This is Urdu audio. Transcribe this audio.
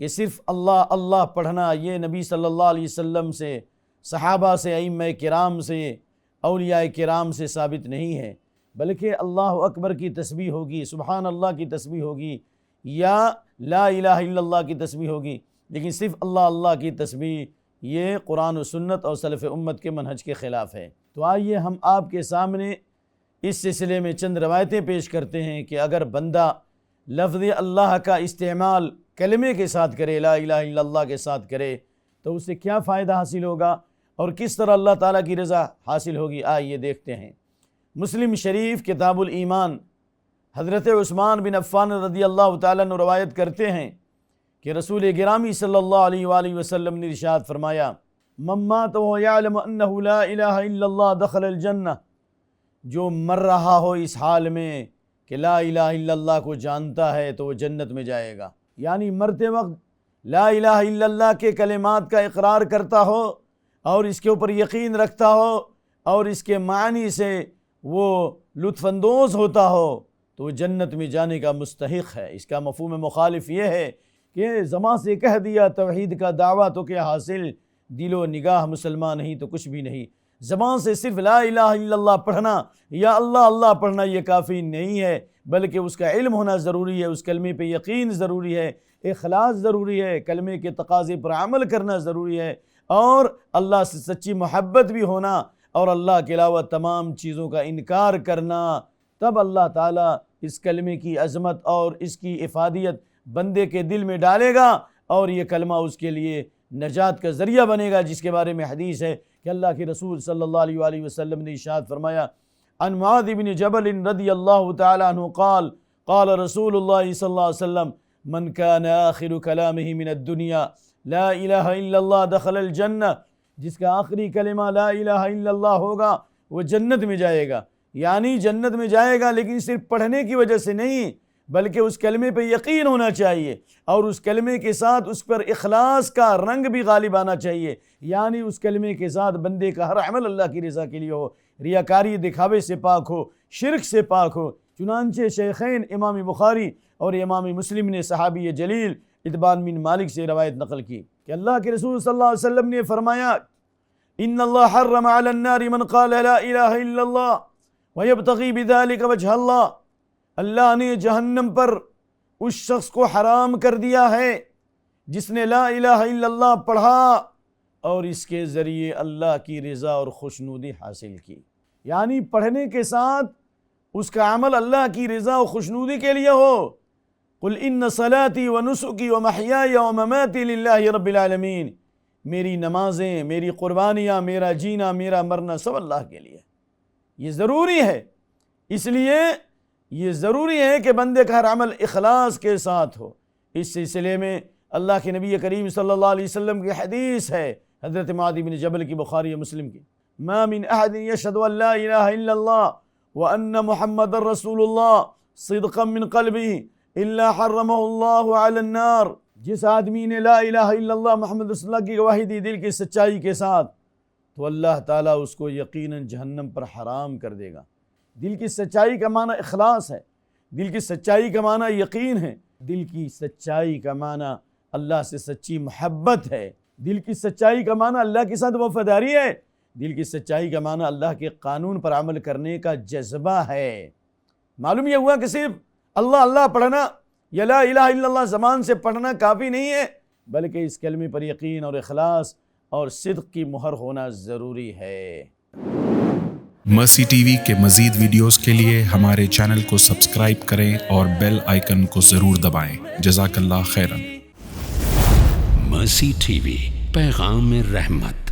کہ صرف اللہ اللہ پڑھنا یہ نبی صلی اللہ علیہ وسلم سے، صحابہ سے، ائمہ کرام سے، اولیاء کرام سے ثابت نہیں ہے، بلکہ اللہ اکبر کی تسبیح ہوگی، سبحان اللہ کی تسبیح ہوگی، یا لا الہ الا اللہ کی تسبیح ہوگی، لیکن صرف اللہ اللہ کی تسبیح یہ قرآن و سنت اور سلف امت کے منہج کے خلاف ہے۔ تو آئیے ہم آپ کے سامنے اس سلسلے میں چند روایتیں پیش کرتے ہیں کہ اگر بندہ لفظ اللہ کا استعمال کلمے کے ساتھ کرے، لا الہ الا اللہ کے ساتھ کرے، تو اسے کیا فائدہ حاصل ہوگا اور کس طرح اللہ تعالیٰ کی رضا حاصل ہوگی، آئیے دیکھتے ہیں۔ مسلم شریف کتاب الایمان حضرت عثمان بن عفان رضی اللہ تعالیٰ عنہ روایت کرتے ہیں کہ رسول گرامی صلی اللہ علیہ وآلہ وسلم نے ارشاد فرمایا، من مات وهو يعلم انه لا الہ الا اللہ دخل الجنہ، جو مر رہا ہو اس حال میں کہ لا الہ الا اللہ کو جانتا ہے تو وہ جنت میں جائے گا، یعنی مرتے وقت لا الہ الا اللہ کے کلمات کا اقرار کرتا ہو اور اس کے اوپر یقین رکھتا ہو اور اس کے معنی سے وہ لطف اندوز ہوتا ہو تو وہ جنت میں جانے کا مستحق ہے۔ اس کا مفہوم مخالف یہ ہے کہ زبان سے کہہ دیا توحید کا دعویٰ تو کیا حاصل، دل و نگاہ مسلمان نہیں تو کچھ بھی نہیں۔ زبان سے صرف لا الہ الا اللہ پڑھنا یا اللہ اللہ پڑھنا یہ کافی نہیں ہے، بلکہ اس کا علم ہونا ضروری ہے، اس کلمے پہ یقین ضروری ہے، اخلاص ضروری ہے، کلمے کے تقاضے پر عمل کرنا ضروری ہے، اور اللہ سے سچی محبت بھی ہونا، اور اللہ کے علاوہ تمام چیزوں کا انکار کرنا۔ تب اللہ تعالیٰ اس کلمے کی عظمت اور اس کی افادیت بندے کے دل میں ڈالے گا، اور یہ کلمہ اس کے لیے نجات کا ذریعہ بنے گا، جس کے بارے میں حدیث ہے کہ اللہ کے رسول صلی اللہ علیہ وآلہ وسلم نے ارشاد فرمایا، عن معاذ بن جبل رضی اللہ تعالی عنہ قال قال رسول اللہ صلی اللہ علیہ وسلم، من كان آخر کلامہ من الدنیا لا الہ الا اللہ دخل الجنہ، جس کا آخری کلمہ لا الہ الا اللہ ہوگا وہ جنت میں جائے گا، یعنی جنت میں جائے گا لیکن صرف پڑھنے کی وجہ سے نہیں، بلکہ اس کلمے پہ یقین ہونا چاہیے، اور اس کلمے کے ساتھ اس پر اخلاص کا رنگ بھی غالب آنا چاہیے، یعنی اس کلمے کے ساتھ بندے کا ہر عمل اللہ کی رضا کے لیے ہو، ریاکاری دکھاوے سے پاک ہو، شرک سے پاک ہو۔ چنانچہ شیخین امام بخاری اور امام مسلم نے صحابی جلیل اتبان بن مالک سے روایت نقل کی کہ اللہ کے رسول صلی اللہ علیہ وسلم نے فرمایا، ان اللہ حرم علی النار من قال لا الہ الا اللہ ویبتغی بذلک وجہ اللہ، اللہ نے جہنم پر اس شخص کو حرام کر دیا ہے جس نے لا الہ الا اللہ پڑھا اور اس کے ذریعے اللہ کی رضا اور خوشنودی حاصل کی، یعنی پڑھنے کے ساتھ اس کا عمل اللہ کی رضا اور خوشنودی کے لیے ہو۔ قل ان صلاتی ونسکی ومحیای ومماتی للہ رب العالمین، میری نمازیں، میری قربانیاں، میرا جینا، میرا مرنا سب اللہ کے لیے۔ یہ ضروری ہے، اس لیے یہ ضروری ہے کہ بندے کا ہر عمل اخلاص کے ساتھ ہو۔ اس سلسلے میں اللہ کے نبی کریم صلی اللہ علیہ وسلم کی حدیث ہے حضرت معاذ بن جبل کی، بخاری و مسلم کی، ما من احد یشہد ان لا الہ الا اللہ وان محمد رسول اللہ صدقا من قلبہ الا حرمہ اللہ علی النار، جس آدمی نے لا الہ الا اللہ محمد رسول اللہ کی گواہی دی دل کی سچائی کے ساتھ، تو اللہ تعالیٰ اس کو یقیناً جہنم پر حرام کر دے گا۔ دل کی سچائی کا معنی اخلاص ہے، دل کی سچائی کا معنی یقین ہے، دل کی سچائی کا معنی اللہ سے سچی محبت ہے، دل کی سچائی کا معنی اللہ کے ساتھ وفاداری ہے، دل کی سچائی کا معنی اللہ کے قانون پر عمل کرنے کا جذبہ ہے۔ معلوم یہ ہوا کہ صرف اللہ اللہ پڑھنا یا لا الہ الا اللہ زبان سے پڑھنا کافی نہیں ہے، بلکہ اس کلمے پر یقین اور اخلاص اور صدق کی مہر ہونا ضروری ہے۔ مرسی ٹی وی کے مزید ویڈیوز کے لیے ہمارے چینل کو سبسکرائب کریں اور بیل آئیکن کو ضرور دبائیں۔ جزاک اللہ خیرا۔ مرسی ٹی وی، پیغام رحمت۔